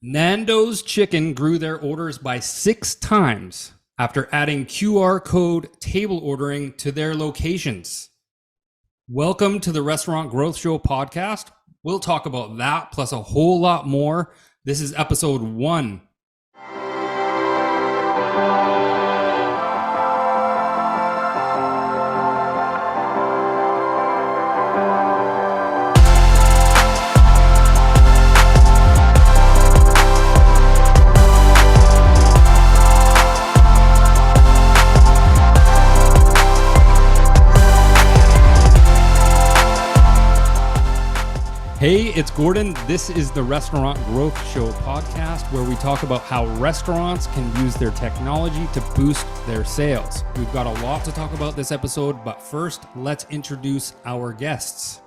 Nando's Chicken grew their orders by 6 times after adding QR code table ordering to their locations. Welcome to the Restaurant Growth Show podcast. We'll talk about that plus a whole lot more. This is episode 1. Hey, it's Gordon. This is the Restaurant Growth Show podcast where we talk about how restaurants can use their technology to boost their sales. We've got a lot to talk about this episode, but first, let's introduce our guests.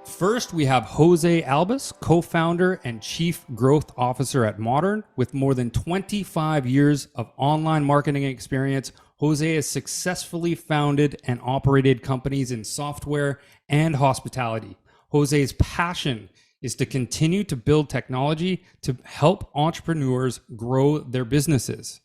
First, we have Jose Albus, co-founder and chief growth officer at Moduurn. With more than 25 years of online marketing experience, Jose has successfully founded and operated companies in software and hospitality. Jose's passion is to continue to build technology to help entrepreneurs grow their businesses.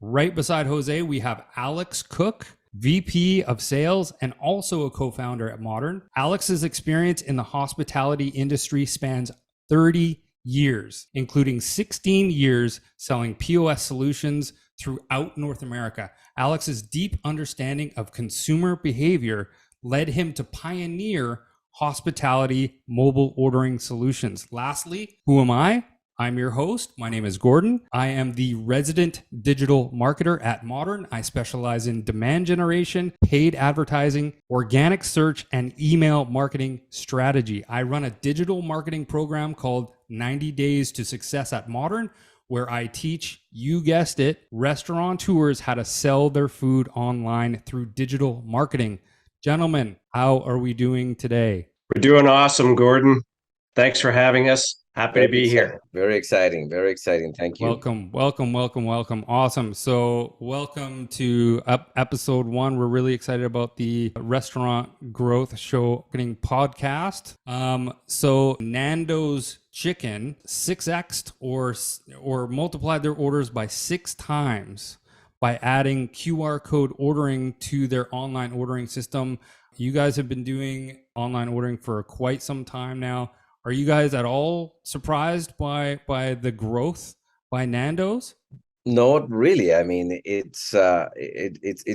Right beside Jose, we have Alex Cook, VP of Sales and also a co-founder at Moduurn. Alex's experience in the hospitality industry spans 30 years, including 16 years selling POS solutions throughout North America. Alex's deep understanding of consumer behavior led him to pioneer hospitality mobile ordering solutions. Lastly, who am I? I'm your host. My name is Gordon. I am the resident digital marketer at Moduurn. I specialize in demand generation, paid advertising, organic search, and email marketing strategy. I run a digital marketing program called 90 Days to Success at Moduurn, where I teach, you guessed it, restaurateurs how to sell their food online through digital marketing. Gentlemen, how are we doing today? We're doing awesome, Gordon. Thanks for having us. Happy to be here. Very exciting. Very exciting. Thank you. Welcome. Awesome. So welcome to episode 1. We're really excited about the Restaurant Growth Show podcast. So Nando's Chicken 6x'd or multiplied their orders by 6 times by adding QR code ordering to their online ordering system. You guys have been doing online ordering for quite some time now. Are you guys at all surprised by the growth by Nando's? Not really. I mean, it's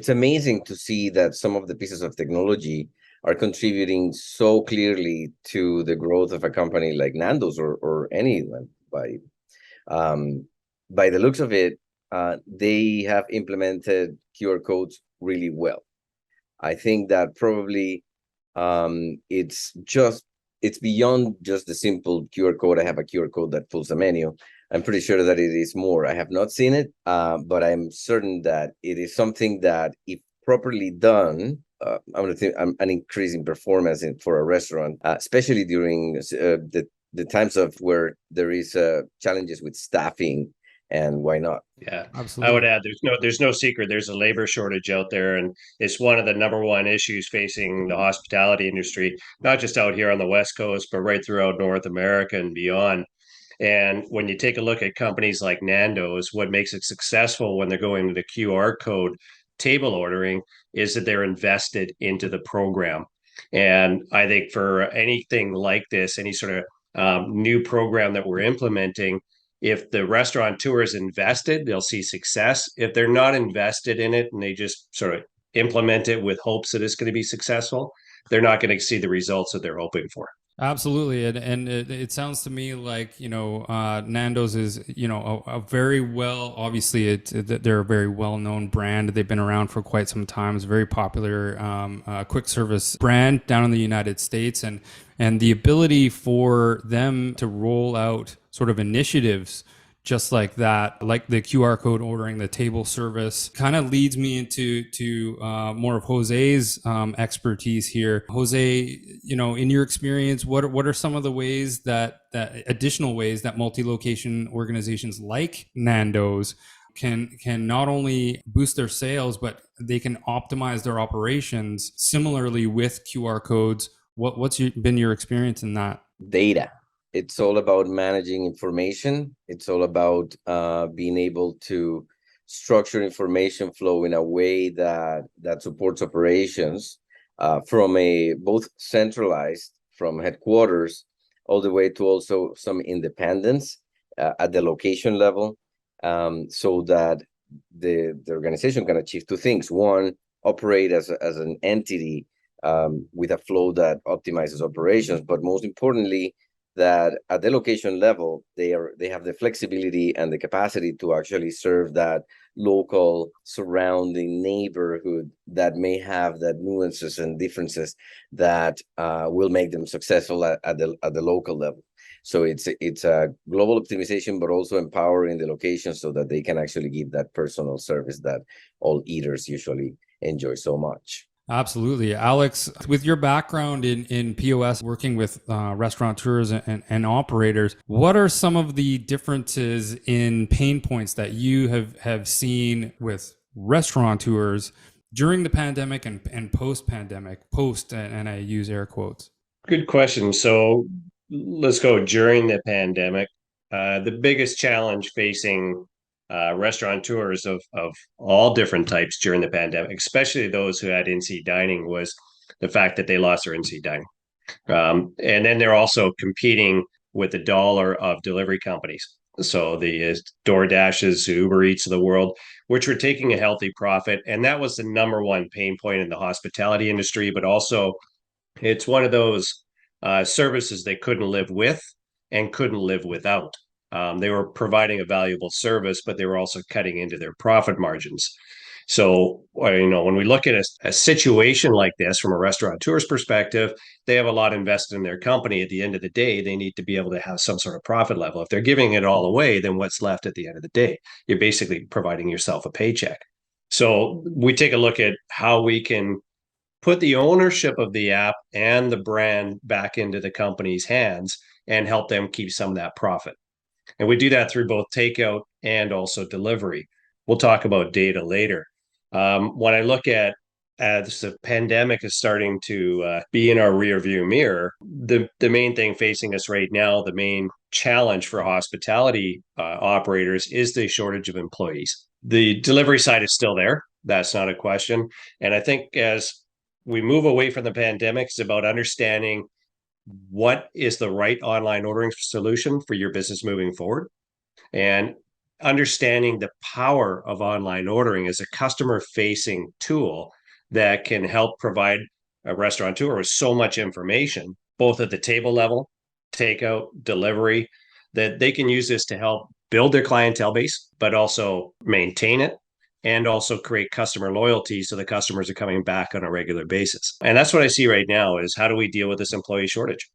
amazing to see that some of the pieces of technology are contributing so clearly to the growth of a company like Nando's or anyone. By the looks of it, they have implemented QR codes really well. I think that probably it's beyond just the simple QR code. I have a QR code that pulls a menu. I'm pretty sure that it is more. I have not seen it, but I'm certain that it is something that, if properly done, I'm going to think an increase in performance for a restaurant, especially during the times of where there is challenges with staffing. And why not? Yeah, absolutely. I would add there's no secret. There's a labor shortage out there, and it's one of the number one issues facing the hospitality industry, not just out here on the West Coast, but right throughout North America and beyond. And when you take a look at companies like Nando's, what makes it successful when they're going to the QR code table ordering is that they're invested into the program. And I think for anything like this, any sort of new program that we're implementing, if the restaurateur is invested, they'll see success. If they're not invested in it and they just sort of implement it with hopes that it's going to be successful, they're not going to see the results that they're hoping for. Absolutely. And it sounds to me like, Nando's is, a very well, obviously they're a very well-known brand. They've been around for quite some time. It's a very popular quick service brand down in the United States. And the ability for them to roll out sort of initiatives just like that, like the QR code ordering, the table service, kind of leads me into more of Jose's expertise here. Jose, in your experience, what are some of the ways that additional ways that multi-location organizations like Nando's can not only boost their sales, but they can optimize their operations similarly with QR codes? What's been your experience in that? Data. It's all about managing information. It's all about being able to structure information flow in a way that supports operations from a both centralized from headquarters all the way to also some independence at the location level, so that the organization can achieve two things. One, operate as an entity with a flow that optimizes operations, but most importantly, that at the location level, they have the flexibility and the capacity to actually serve that local surrounding neighborhood that may have that nuances and differences that will make them successful at the local level. So it's a global optimization, but also empowering the location so that they can actually give that personal service that all eaters usually enjoy so much. Absolutely. Alex, with your background in POS, working with restaurateurs and operators, what are some of the differences in pain points that you have seen with restaurateurs during the pandemic and post-pandemic, and I use air quotes? Good question. So let's go during the pandemic. The biggest challenge facing restaurateurs of all different types during the pandemic, especially those who had in-seat dining, was the fact that they lost their in-seat dining. And then they're also competing with the dollar of delivery companies. So the DoorDashes, Uber Eats of the world, which were taking a healthy profit. And that was the number one pain point in the hospitality industry, but also it's one of those services they couldn't live with and couldn't live without. They were providing a valuable service, but they were also cutting into their profit margins. So, when we look at a situation like this from a restaurateur's perspective, they have a lot invested in their company. At the end of the day, they need to be able to have some sort of profit level. If they're giving it all away, then what's left at the end of the day? You're basically providing yourself a paycheck. So we take a look at how we can put the ownership of the app and the brand back into the company's hands and help them keep some of that profit. And we do that through both takeout and also delivery. We'll talk about data later. When I look at as the pandemic is starting to be in our rearview mirror, the main thing facing us right now, the main challenge for hospitality operators is the shortage of employees. The delivery side is still there. That's not a question. And I think as we move away from the pandemic, it's about understanding what is the right online ordering solution for your business moving forward, and understanding the power of online ordering as a customer facing tool that can help provide a restaurateur with so much information, both at the table level, takeout, delivery, that they can use this to help build their clientele base, but also maintain it and also create customer loyalty so the customers are coming back on a regular basis. And that's what I see right now is how do we deal with this employee shortage?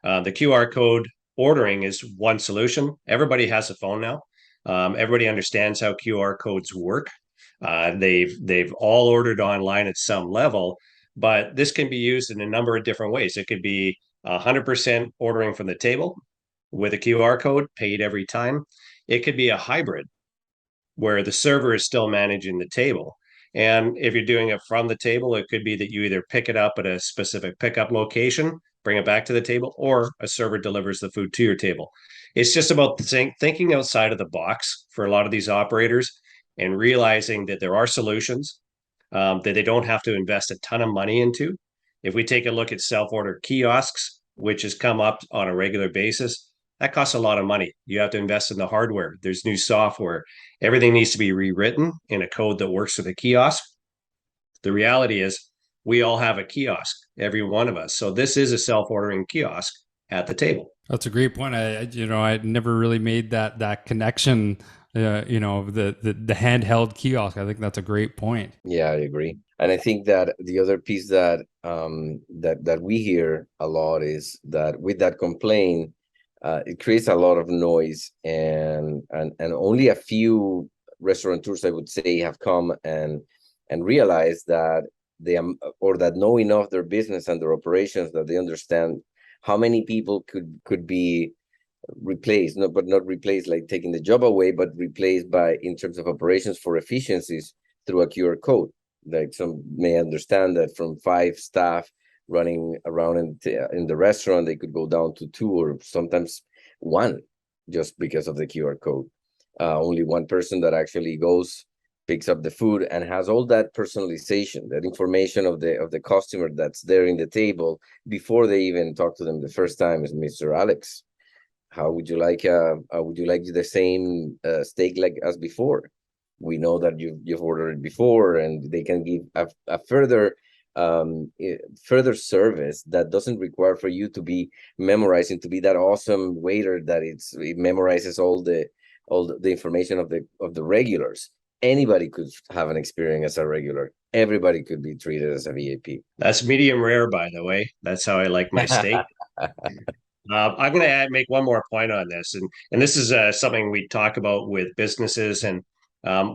The QR code ordering is one solution. Everybody has a phone now. Everybody understands how QR codes work. They've all ordered online at some level, but this can be used in a number of different ways. It could be 100% ordering from the table with a QR code paid every time. It could be a hybrid where the server is still managing the table. And if you're doing it from the table, it could be that you either pick it up at a specific pickup location, bring it back to the table, or a server delivers the food to your table. It's just about thinking outside of the box for a lot of these operators and realizing that there are solutions that they don't have to invest a ton of money into. If we take a look at self-order kiosks, which has come up on a regular basis, that costs a lot of money. You have to invest in the hardware. There's new software. Everything needs to be rewritten in a code that works for the kiosk. The reality is we all have a kiosk, every one of us. So this is a self-ordering kiosk at the table. That's a great point. I never really made that connection. The handheld kiosk. I think that's a great point. Yeah, I agree. And I think that the other piece that that we hear a lot is that with that complaint, it creates a lot of noise, and only a few restaurateurs, I would say, have come and realized that or that know enough their business and their operations that they understand how many people could be replaced, but not replaced like taking the job away, but replaced by in terms of operations for efficiencies through a QR code. Like some may understand that from 5 staff running around in the restaurant, they could go down to 2 or sometimes 1, just because of the QR code. Only one person that actually goes, picks up the food, and has all that personalization, that information of the customer that's there in the table before they even talk to them the first time. Is Mr. Alex, how would you like the same steak like as before? We know that you've ordered it before, and they can give a further further service that doesn't require for you to be memorizing, to be that awesome waiter that it memorizes all the information of the regulars. Anybody could have an experience as a regular. Everybody could be treated as a VIP. That's medium rare, by the way. That's how I like my steak. I'm going to make one more point on this, and this is something we talk about with businesses, and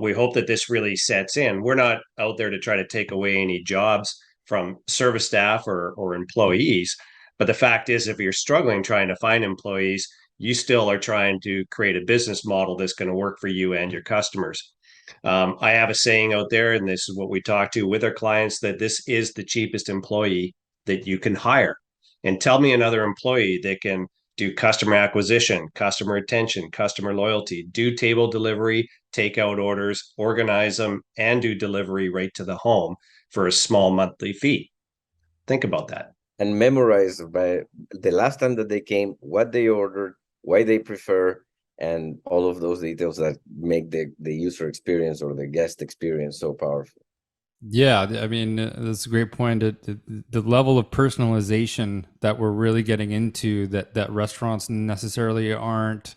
we hope that this really sets in. We're not out there to try to take away any jobs from service staff or employees, but the fact is, if you're struggling trying to find employees, you still are trying to create a business model that's going to work for you and your customers. I have a saying out there, and this is what we talk to with our clients, that this is the cheapest employee that you can hire. And tell me another employee that can do customer acquisition, customer retention, customer loyalty, do table delivery, take out orders, organize them, and do delivery right to the home for a small monthly fee. Think about that. And memorize by the last time that they came, what they ordered, why they prefer, and all of those details that make the user experience or the guest experience so powerful. Yeah, I mean, that's a great point. The level of personalization that we're really getting into, that restaurants necessarily aren't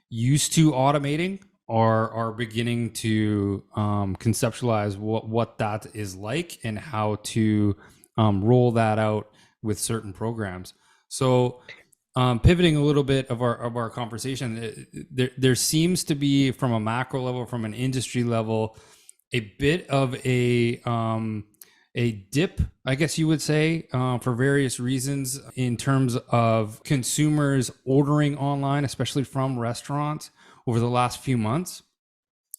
used to automating, are beginning to conceptualize what that is like and how to roll that out with certain programs. So pivoting a little bit of our conversation, there seems to be, from a macro level, from an industry level, a bit of a dip, I guess you would say, for various reasons, in terms of consumers ordering online, especially from restaurants, over the last few months.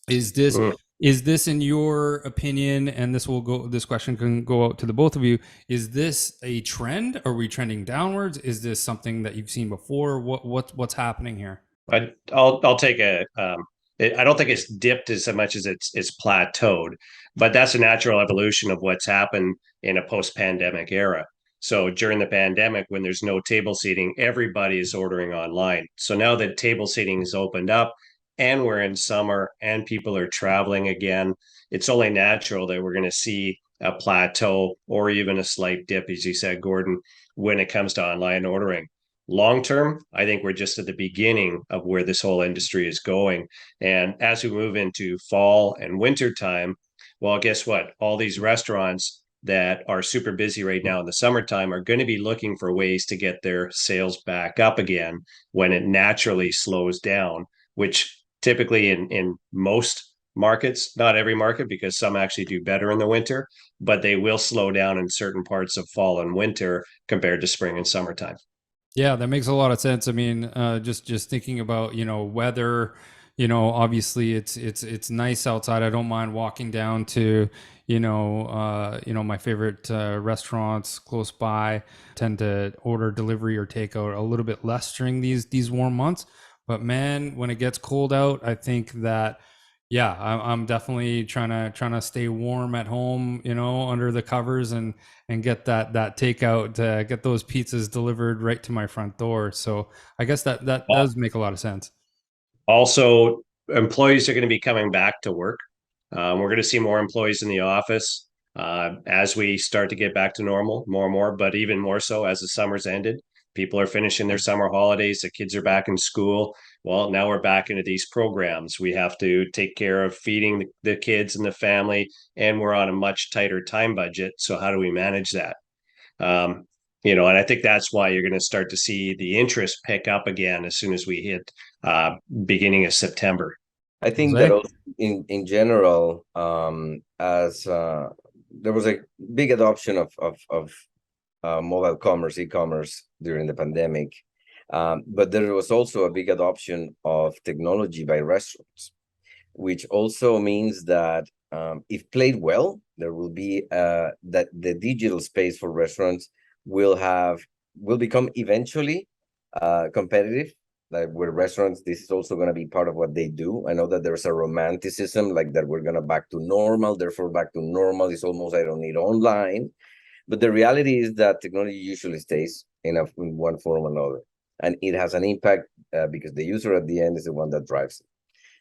Is this, in your opinion, and this question can go out to the both of you, is this a trend? Are we trending downwards? Is this something that you've seen before? What's happening here? I'll take I don't think it's dipped as much as it's plateaued, but that's a natural evolution of what's happened in a post-pandemic era. So during the pandemic, when there's no table seating, everybody is ordering online. So now that table seating is opened up and we're in summer and people are traveling again, it's only natural that we're going to see a plateau or even a slight dip, as you said, Gordon, when it comes to online ordering. Long term, I think we're just at the beginning of where this whole industry is going. And as we move into fall and winter time, well, guess what? All these restaurants that are super busy right now in the summertime are going to be looking for ways to get their sales back up again when it naturally slows down, which typically in most markets, not every market, because some actually do better in the winter, but they will slow down in certain parts of fall and winter compared to spring and summertime. Yeah, that makes a lot of sense. I mean, just thinking about, weather, obviously it's nice outside. I don't mind walking down to, my favorite restaurants close by. Tend to order delivery or takeout a little bit less during these warm months. But man, when it gets cold out, I think that, yeah, I'm definitely trying to stay warm at home, under the covers, and get that takeout, get those pizzas delivered right to my front door. So I guess that does make a lot of sense. Also, employees are going to be coming back to work. We're going to see more employees in the office as we start to get back to normal, more and more, but even more so as the summer's ended. People are finishing their summer holidays. The kids are back in school. Well, now we're back into these programs. We have to take care of feeding the kids and the family, and we're on a much tighter time budget. So how do we manage that? And I think that's why you're going to start to see the interest pick up again as soon as we hit beginning of September. I think that also in general, as there was a big adoption of mobile commerce, e-commerce during the pandemic, but there was also a big adoption of technology by restaurants, which also means that if played well, there will be that the digital space for restaurants will become eventually competitive. Like with restaurants, this is also going to be part of what they do. I know that there's a romanticism like that we're going to back to normal, therefore back to normal is almost I don't need online. But the reality is that technology usually stays in one form or another, and it has an impact because the user at the end is the one that drives it.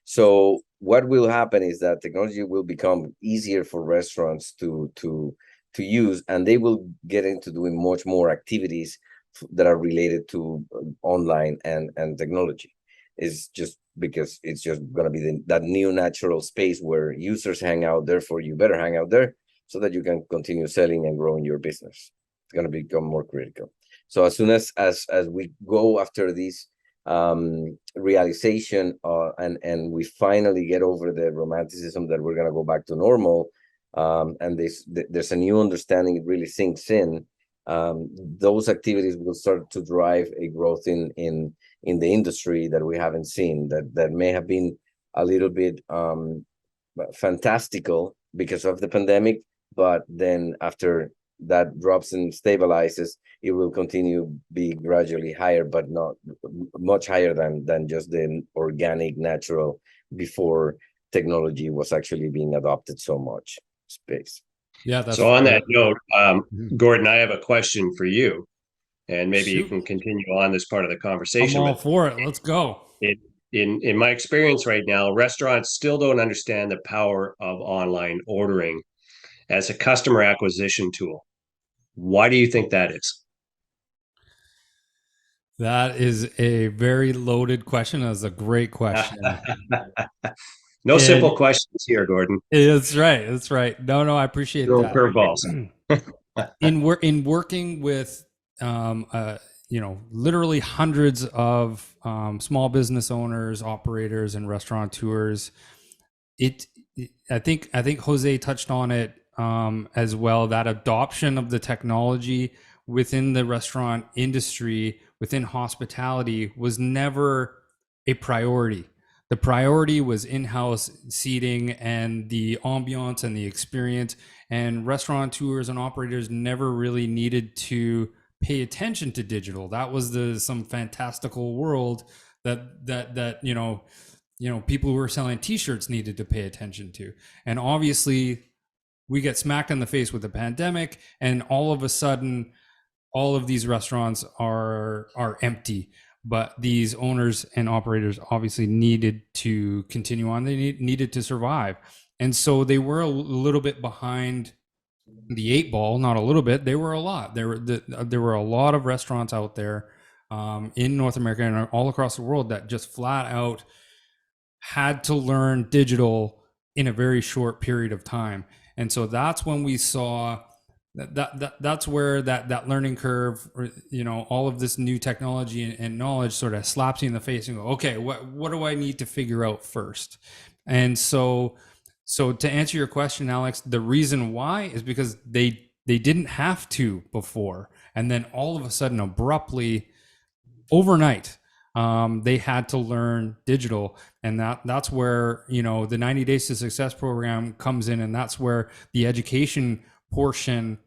So what will happen is that technology will become easier for restaurants to use, and they will get into doing much more activities that are related to online and technology. Is just because it's just going to be that new natural space where users hang out. Therefore, you better hang out there so that you can continue selling and growing your business. It's going to become more critical. So as soon as we go after this realization and we finally get over the romanticism that we're going to go back to normal, and there's a new understanding, it really sinks in, those activities will start to drive a growth in the industry that we haven't seen, that may have been a little bit fantastical because of the pandemic, but then after that drops and stabilizes, it will continue be gradually higher, but not much higher than just the organic natural before technology was actually being adopted so much space. Yeah, that's So on fair. that note, Gordon, I have a question for you, and maybe you Shoot. can continue on this part of the I'm conversation. all But for it. Let's go. it, in my experience right now, restaurants still don't understand the power of online ordering as a customer acquisition tool. Why do you think that is? That is a very loaded question. That's a great question. No And simple questions here, Gordon. it's right. That's right. No, I appreciate No that. curveballs. In working with literally hundreds of small business owners, operators, and restaurateurs, it I think Jose touched on it as well, that adoption of the technology within the restaurant industry, within hospitality, was never a priority. The priority was in-house seating and the ambiance and the experience, and restaurateurs and operators never really needed to pay attention to digital. That was some fantastical world that people who were selling t-shirts needed to pay attention to. And obviously we get smacked in the face with the pandemic, and all of a sudden all of these restaurants are empty. But these owners and operators obviously needed to continue on. They needed to survive. And so they were a little bit behind the eight ball, not a little bit. They were a lot. There were a lot of restaurants out there in North America and all across the world that just flat out had to learn digital in a very short period of time. And so that's when we saw that's where that learning curve, or, all of this new technology and knowledge sort of slaps you in the face and go, okay, what do I need to figure out first? And so to answer your question, Alex, the reason why is because they didn't have to before, and then all of a sudden, abruptly, overnight, they had to learn digital. And that's where the 90 Days to Success program comes in, and that's where the education portion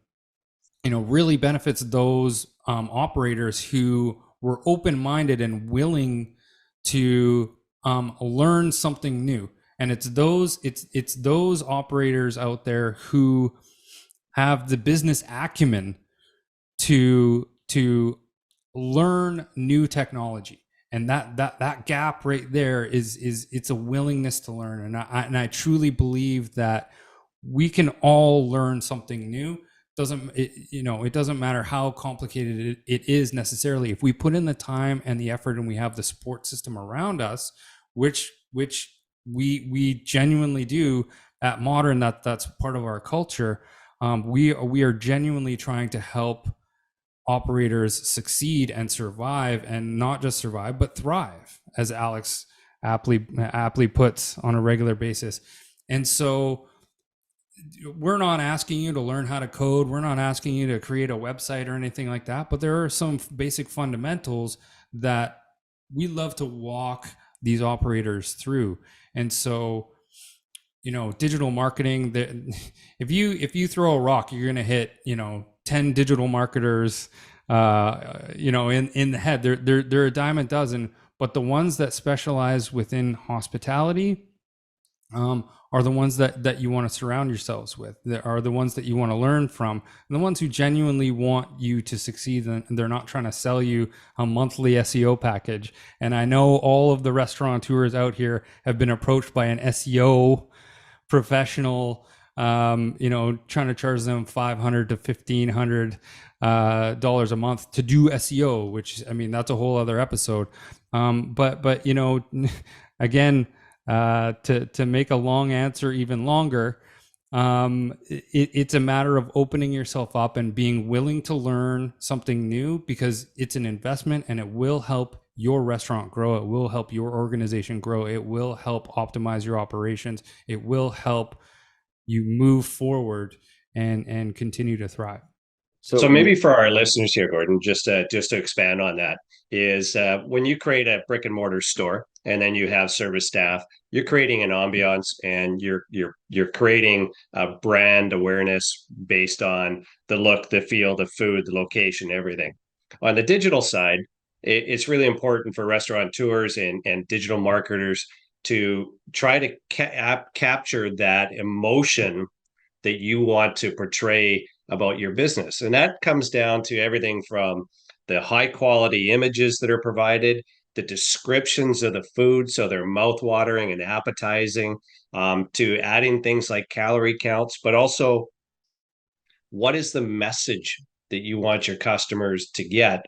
really benefits those operators who were open-minded and willing to learn something new. And it's those operators out there who have the business acumen to learn new technology. And that gap right there is it's a willingness to learn. And I truly believe that we can all learn something new. It doesn't matter how complicated it is necessarily. If we put in the time and the effort, and we have the support system around us, which we genuinely do at Moduurn, that's part of our culture. We are genuinely trying to help operators succeed and survive, and not just survive, but thrive, as Alex aptly puts on a regular basis. And so we're not asking you to learn how to code. We're not asking you to create a website or anything like that, but there are some basic fundamentals that we love to walk these operators through. And so, digital marketing, if you throw a rock, you're going to hit, 10 digital marketers, in the head. They're a dime a dozen, but the ones that specialize within hospitality are the ones that you want to surround yourselves with, that are the ones that you want to learn from, and the ones who genuinely want you to succeed, and they're not trying to sell you a monthly SEO package. And I know all of the restaurateurs out here have been approached by an SEO professional, trying to charge them $500 to $1,500 a month to do SEO, which, I mean, that's a whole other episode. But again, to make a long answer even longer, it's a matter of opening yourself up and being willing to learn something new, because it's an investment and it will help your restaurant grow. It will help your organization grow. It will help optimize your operations. It will help you move forward and continue to thrive. So maybe for our listeners here, Gordon, just to expand on that, is when you create a brick and mortar store and then you have service staff, you're creating an ambiance, and you're creating a brand awareness based on the look, the feel, the food, the location, everything. On the digital side, it's really important for restaurateurs and digital marketers to try to capture that emotion that you want to portray about your business. And that comes down to everything from the high quality images that are provided, the descriptions of the food, so they're mouthwatering and appetizing, to adding things like calorie counts, but also what is the message that you want your customers to get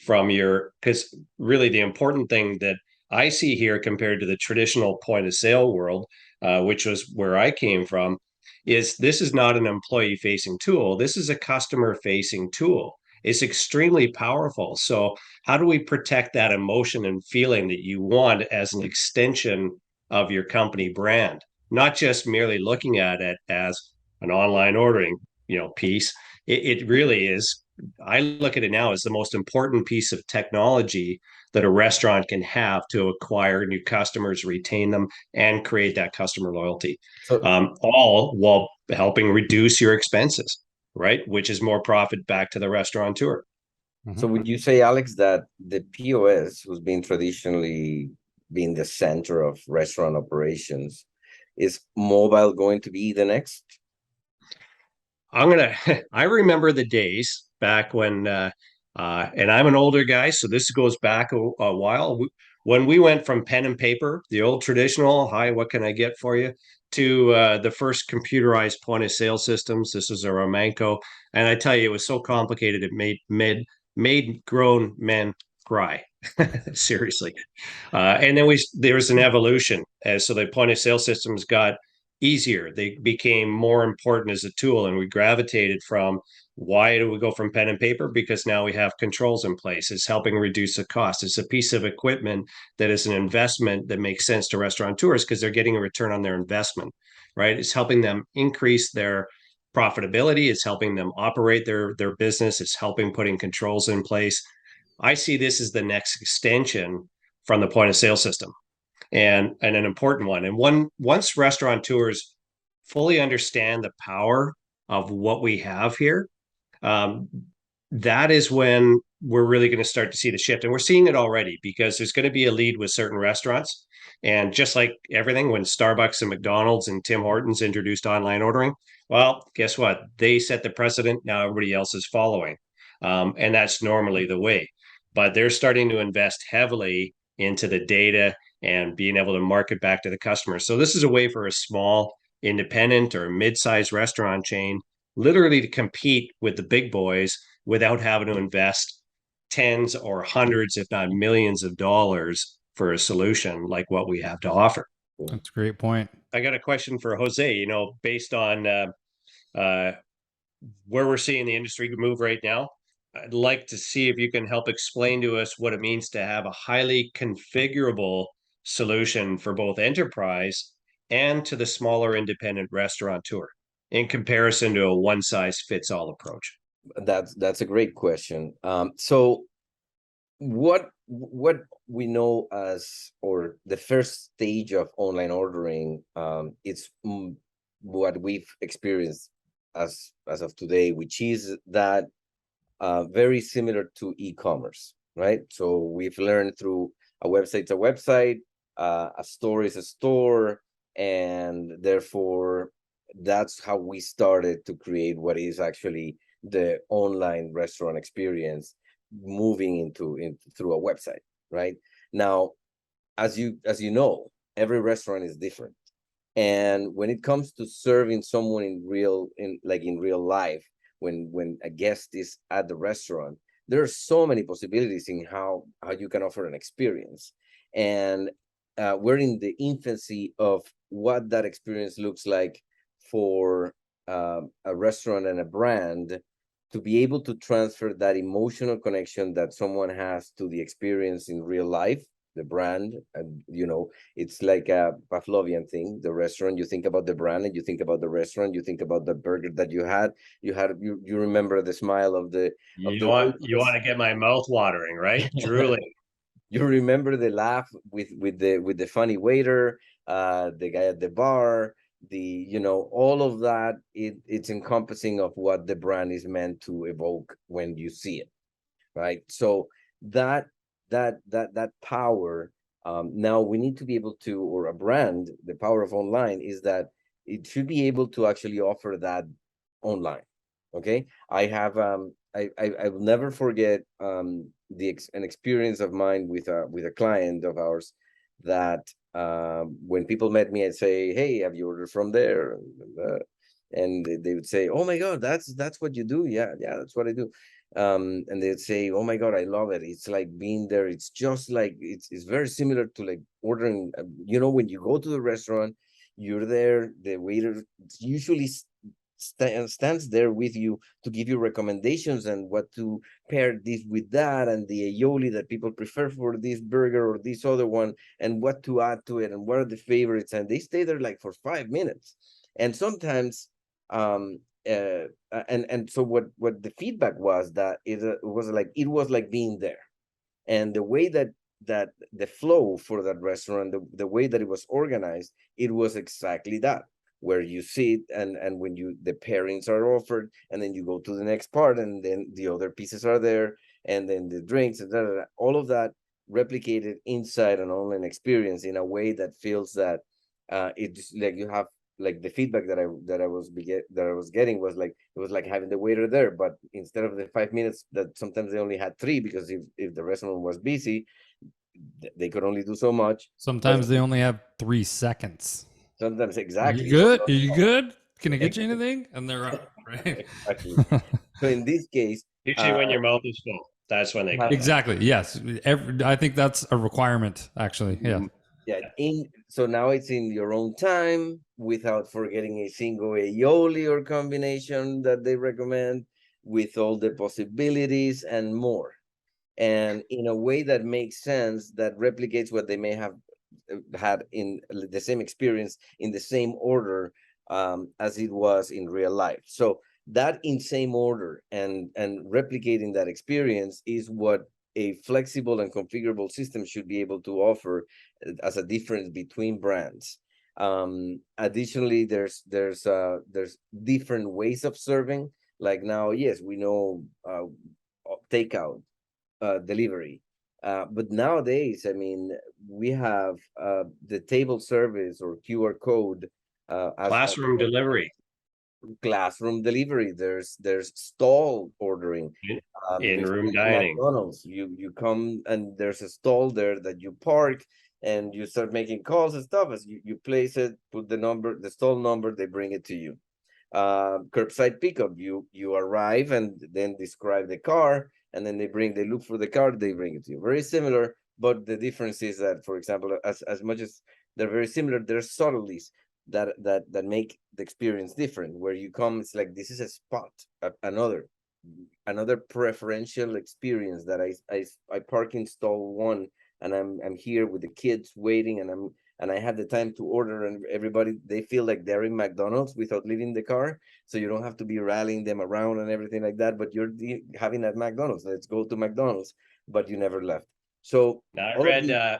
from because really the important thing that I see here compared to the traditional point of sale world, which was where I came from, is this is not an employee facing tool. This is a customer facing tool. It's extremely powerful. So how do we protect that emotion and feeling that you want as an extension of your company brand, not just merely looking at it as an online ordering, piece. It really is. I look at it now as the most important piece of technology that a restaurant can have to acquire new customers, retain them, and create that customer loyalty, all while helping reduce your expenses, right? Which is more profit back to the restaurateur. So would you say, Alex, that the POS, who's been traditionally being the center of restaurant operations, is mobile going to be the next? I remember the days back when, and I'm an older guy, so this goes back a while, when we went from pen and paper, the old traditional, hi, what can I get for you, to the first computerized point of sale systems. This was a Romanco. And I tell you, it was so complicated, it made grown men cry. Seriously. And then there was an evolution. So the point of sale systems got easier. They became more important as a tool, and we gravitated from, why do we go from pen and paper? Because now we have controls in place. It's helping reduce the cost. It's a piece of equipment that is an investment that makes sense to restaurateurs because they're getting a return on their investment, right? It's helping them increase their profitability. It's helping them operate their business. It's helping putting controls in place. I see this as the next extension from the point of sale system, and an important one. And once restaurateurs fully understand the power of what we have here, that is when we're really going to start to see the shift. And we're seeing it already, because there's going to be a lead with certain restaurants. And just like everything, when Starbucks and McDonald's and Tim Hortons introduced online ordering, well, guess what? They set the precedent. Now everybody else is following. And that's normally the way. But they're starting to invest heavily into the data and being able to market back to the customer. So this is a way for a small independent or mid-sized restaurant chain literally to compete with the big boys without having to invest tens or hundreds, if not millions of dollars for a solution like what we have to offer. That's a great point. I got a question for Jose, based on where we're seeing the industry move right now. I'd like to see if you can help explain to us what it means to have a highly configurable solution for both enterprise and to the smaller independent restaurateur in comparison to a one-size-fits-all approach. That's a great question. So what we know as, or the first stage of online ordering, it's what we've experienced as of today, which is that very similar to e-commerce, right? So we've learned through a website's a website, a store is a store, and therefore that's how we started to create what is actually the online restaurant experience, moving into through a website, right? Now, as you know, every restaurant is different, and when it comes to serving someone in real life, when a guest is at the restaurant, there are so many possibilities in how you can offer an experience. And we're in the infancy of what that experience looks like for a restaurant and a brand to be able to transfer that emotional connection that someone has to the experience in real life, the brand. And it's like a Pavlovian thing. The restaurant, you think about the brand, and you think about the restaurant, you think about the burger that you remember the smile of the you want to get my mouth watering, right? Drooling. You remember the laugh with the funny waiter, the guy at the bar, all of that. It's encompassing of what the brand is meant to evoke when you see it, right? So that power, now we need to be able to, or a brand, the power of online is that it should be able to actually offer that online. Okay, I have I will never forget an experience of mine with a client of ours, that when people met me and say, "Hey, have you ordered from there?" And they would say, "Oh my God, that's what you do." Yeah, that's what I do. And they'd say, "Oh my God, I love it. It's like being there. It's just like it's very similar to like ordering. When you go to the restaurant, you're there. The waiter usually stands there with you to give you recommendations and what to pair this with that, and the aioli that people prefer for this burger or this other one, and what to add to it, and what are the favorites." And they stay there like for 5 minutes, and sometimes and so what the feedback was, that it was like being there. And the way that the flow for that restaurant, the way that it was organized, it was exactly that, where you sit, and when the pairings are offered, and then you go to the next part, and then the other pieces are there, and then the drinks, and all of that replicated inside an online experience in a way that feels that it's like you have, like, the feedback that I was getting was like, it was like having the waiter there, but instead of the 5 minutes, that sometimes they only had 3, because if the restaurant was busy, they could only do so much. Sometimes they only have 3 seconds. Sometimes, exactly. You good? Are you good? Can I get you anything? And they're up, right? Exactly. So in this case, Usually when your mouth is full, that's when they come. Exactly. Yes. I think that's a requirement, actually. Yeah. Yeah. So now it's in your own time, without forgetting a single aioli or combination that they recommend, with all the possibilities and more, and in a way that makes sense, that replicates what they may have had in the same experience, in the same order, as it was in real life. So that in same order and replicating that experience is what a flexible and configurable system should be able to offer as a difference between brands. Additionally, there's different ways of serving. Like now, yes, we know takeout, delivery. But nowadays, I mean, we have the table service or QR code, Classroom delivery. Classroom delivery. There's stall ordering. In-room dining. McDonald's, you come, and there's a stall there that you park, and you start making calls and stuff. As you place it, put the stall number, they bring it to you. Curbside pickup, you arrive and then describe the car, and then they look for the car, they bring it to you. Very similar, but the difference is that, for example, as much as they're very similar, there's subtleties that make the experience different. Where you come, it's like, this is a spot, another preferential experience, that I park in stall 1, and I'm here with the kids waiting, and I have the time to order, and everybody, they feel like they're in McDonald's without leaving the car. So you don't have to be rallying them around and everything like that, but you're having at McDonald's, let's go to McDonald's, but you never left. So now I read,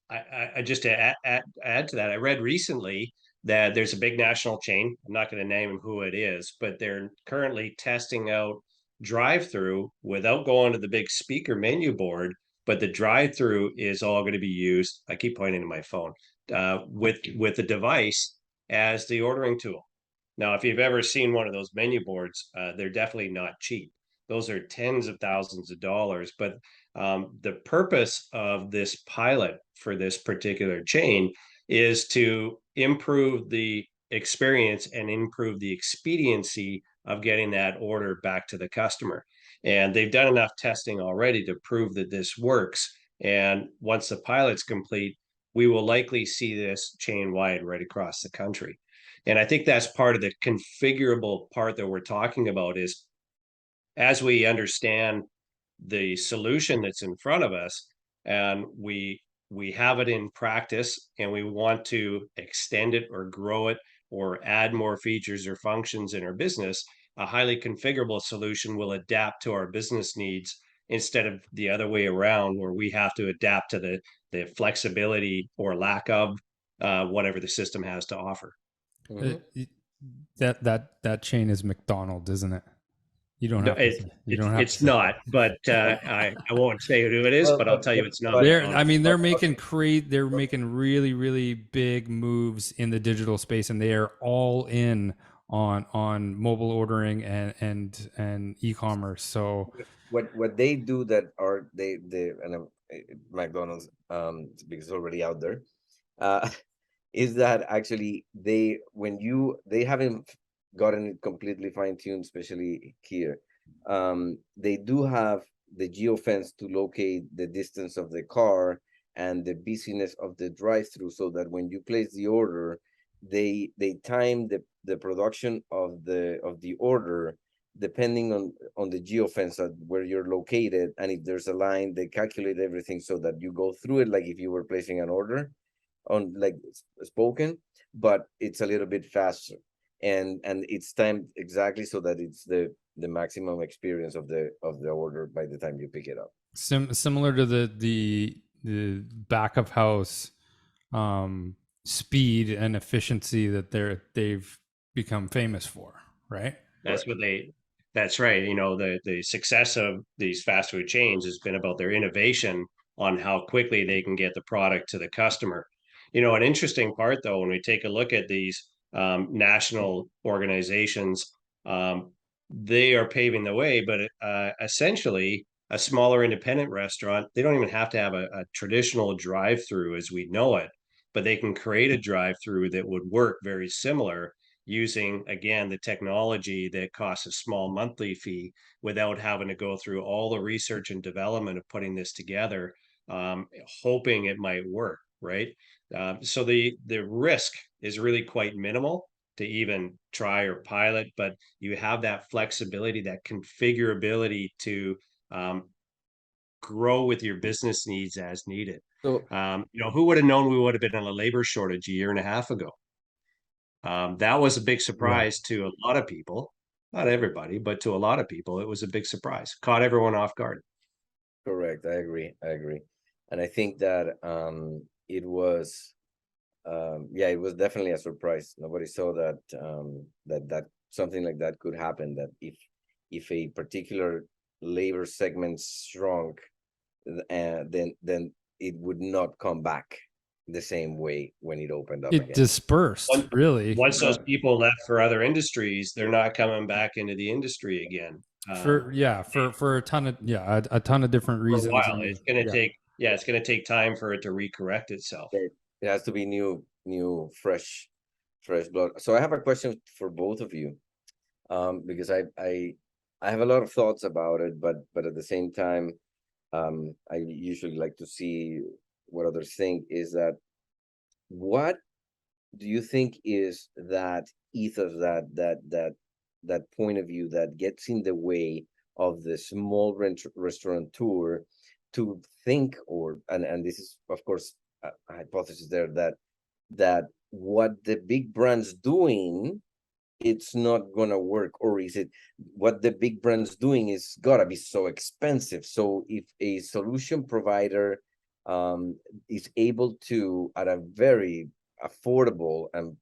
I just to add to that, I read recently that there's a big national chain. I'm not going to name who it is, but they're currently testing out drive-through without going to the big speaker menu board. But the drive-through is all going to be used. I keep pointing to my phone with the device as the ordering tool. Now, if you've ever seen one of those menu boards, they're definitely not cheap. Those are tens of thousands of dollars. But the purpose of this pilot for this particular chain is to improve the experience and improve the expediency of getting that order back to the customer. And they've done enough testing already to prove that this works. And once the pilot's complete, we will likely see this chain wide right across the country. And I think that's part of the configurable part that we're talking about is as we understand the solution that's in front of us and we have it in practice and we want to extend it or grow it or add more features or functions in our business, a highly configurable solution will adapt to our business needs instead of the other way around where we have to adapt to the flexibility or lack of whatever the system has to offer. Mhm. That chain is McDonald's, isn't it? You don't have to say. You don't have It's to say. not, but I won't say who it is, Well, but I'll tell you it's not. They're, I McDonald's. mean, they're but- making really, really big moves in the digital space, and they are all in on mobile ordering and e-commerce. So what they do that are they and McDonald's because it's already out there uh is that actually they haven't gotten it completely fine-tuned, especially here. They do have the geofence to locate the distance of the car and the busyness of the drive-through, so that when you place the order, they time the production of the order depending on the geofence where you're located, and if there's a line, they calculate everything so that you go through it like if you were placing an order on like spoken, but it's a little bit faster, and it's timed exactly so that it's the maximum experience of the order by the time you pick it up. similar to the back of house speed and efficiency that they've become famous for, right? That's what that's right. You know, the success of these fast food chains has been about their innovation on how quickly they can get the product to the customer. You know, an interesting part though, when we take a look at these national organizations, they are paving the way, but essentially a smaller independent restaurant, they don't even have to have a traditional drive-through as we know it, but they can create a drive-through that would work very similar using, again, the technology that costs a small monthly fee without having to go through all the research and development of putting this together, hoping it might work, right? So the risk is really quite minimal to even try or pilot, but you have that flexibility, that configurability to grow with your business needs as needed. So You know, who would have known we would have been in a labor shortage a year and a half ago? That was a big surprise to a lot of people, not everybody, but to a lot of people, it was a big surprise. Caught everyone off guard. correct, I agree, and I think that it was it was definitely a surprise. Nobody saw that that something like that could happen, that if a particular labor segment shrunk, then it would not come back the same way when it opened up It again. dispersed, really. Once those people left for other industries, they're not coming back into the industry again. For a ton of a ton of different For a reasons. while. and- It's going to yeah. take, it's going to take time for it to recorrect itself. It has to be new fresh blood. So I have a question for both of you, because I have a lot of thoughts about it, but at the same time, I usually like to see what others think. Is that, what do you think is that ethos, that point of view that gets in the way of the small restaurateur to think, or and this is of course a hypothesis there, that what the big brands doing, it's not gonna work, or is it what the big brands doing is gotta be so expensive? So if a solution provider is able to, at a very affordable and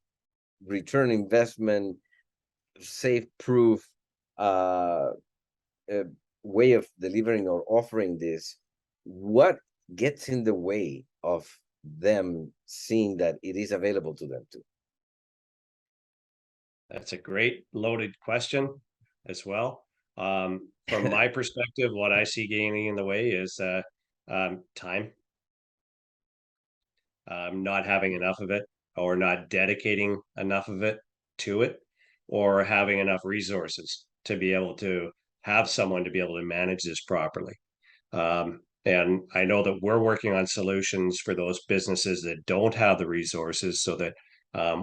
return investment, safe proof way of delivering or offering this, what gets in the way of them seeing that it is available to them too? That's a great loaded question as well. From my perspective, what I see getting in the way is time, not having enough of it, or not dedicating enough of it to it, or having enough resources to be able to have someone to be able to manage this properly. And I know that we're working on solutions for those businesses that don't have the resources, so that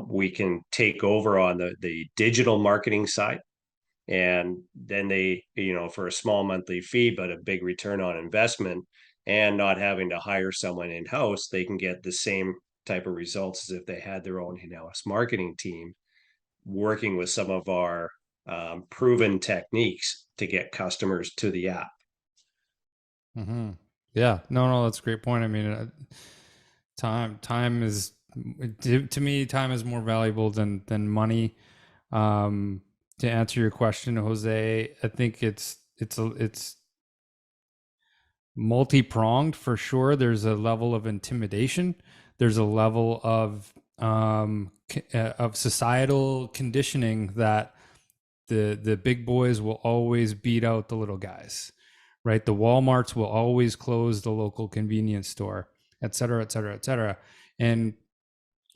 we can take over on the digital marketing side. And then they, for a small monthly fee, but a big return on investment, and not having to hire someone in-house, they can get the same type of results as if they had their own in-house marketing team working with some of our proven techniques to get customers to the app. Mm-hmm. Yeah, no, that's a great point. I mean, time is, to me, time is more valuable than money. To answer your question, Jose, I think it's multi-pronged for sure. There's a level of intimidation. There's a level of societal conditioning that the big boys will always beat out the little guys, right? The Walmarts will always close the local convenience store, et cetera, et cetera, et cetera. And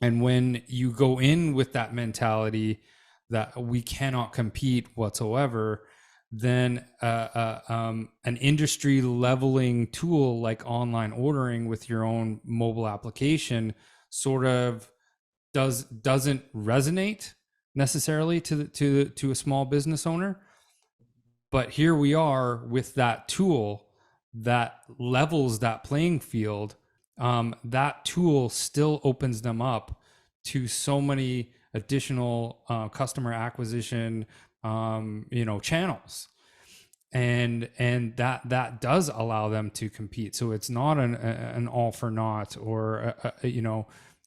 when you go in with that mentality that we cannot compete whatsoever, then an industry leveling tool like online ordering with your own mobile application sort of doesn't resonate necessarily to a small business owner. But here we are with that tool that levels that playing field. That tool still opens them up to so many additional customer acquisition channels, and that does allow them to compete. So it's not an all for naught or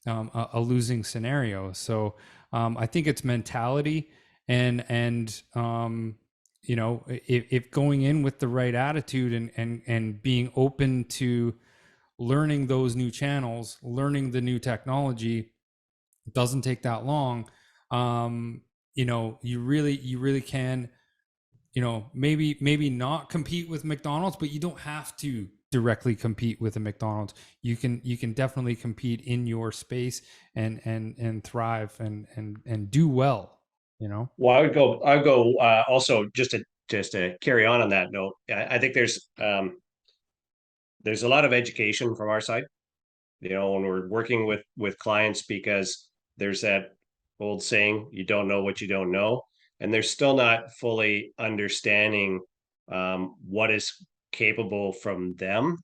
a losing scenario. So I think it's mentality, and if going in with the right attitude and being open to learning those new channels, learning the new technology, it doesn't take that long. You really can, maybe not compete with McDonald's, but you don't have to directly compete with a McDonald's. You can definitely compete in your space and thrive and do well. Well, I would go also just to carry on that note. I think there's a lot of education from our side, when we're working with clients, because there's that old saying, you don't know what you don't know, and they're still not fully understanding what is capable from them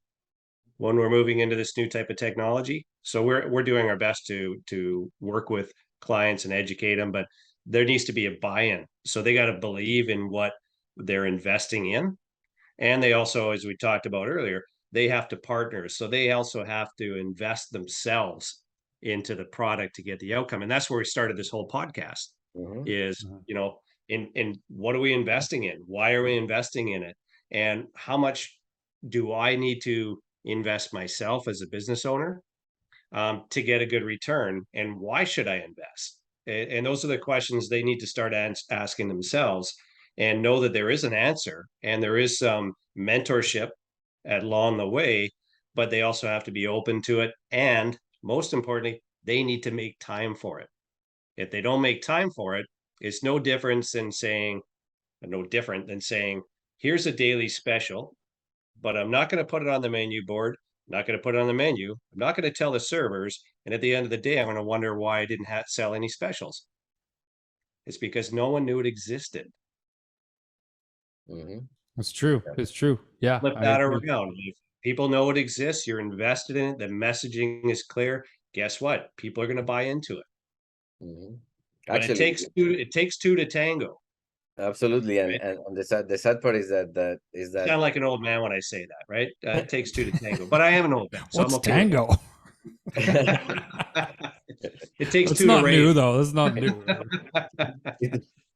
when we're moving into this new type of technology. So we're doing our best to work with clients and educate them, but there needs to be a buy-in. So they got to believe in what they're investing in. And they also, as we talked about earlier, they have to partner. So they also have to invest themselves into the product to get the outcome. And that's where we started this whole podcast. Mm-hmm. Is, in what are we investing in? Why are we investing in it? And how much do I need to invest myself as a business owner to get a good return? And why should I invest? And those are the questions they need to start asking themselves, and know that there is an answer and there is some mentorship along the way, but they also have to be open to it. And most importantly, they need to make time for it. If they don't make time for it, it's no different than saying, here's a daily special, but I'm not going to put it on the menu board. I'm not going to put it on the menu. I'm not going to tell the servers. And at the end of the day, I'm going to wonder why I didn't sell any specials. It's because no one knew it existed. Mm-hmm. It's true. It's true. Yeah. Flip that around. If people know it exists, you're invested in it, the messaging is clear. Guess what? People are going to buy into it. Mm-hmm. But Actually, it takes two to tango. Absolutely, and Right? and the sad part is that I sound like an old man when I say that, right? It takes two to tango, but I am an old man, so What's I'm okay tango? with it. It takes It's two to not new rave. though. It's not new.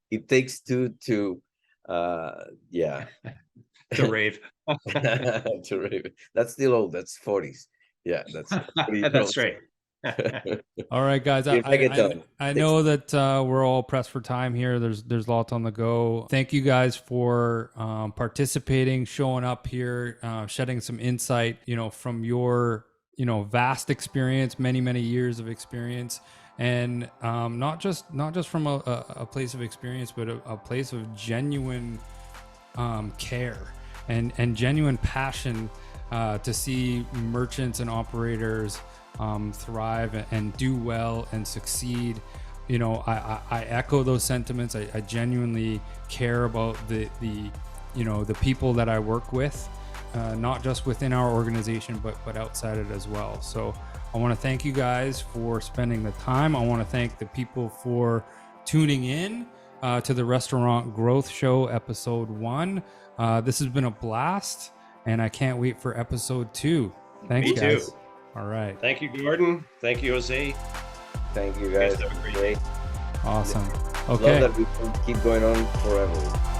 It takes two to yeah. To rave. To rave. That's still old. That's 40s. Yeah, that's That's right. All right, guys. I know that we're all pressed for time here. There's lots on the go. Thank you guys for participating, showing up here, shedding some insight, from your, vast experience, many years of experience, and not just from a place of experience, but a place of genuine care and genuine passion to see merchants and operators thrive and do well and succeed. I echo those sentiments. I genuinely care about the people that I work with, not just within our organization, but outside it as well. So I want to thank you guys for spending the time. I want to thank the people for tuning in to the Restaurant Growth Show, episode 1. This has been a blast, and I can't wait for episode 2. Thanks, guys. Me too. All right. Thank you, Gordon. Thank you, Jose. Thank you, guys. Have a great day. Awesome. Okay. Love that we can keep going on forever.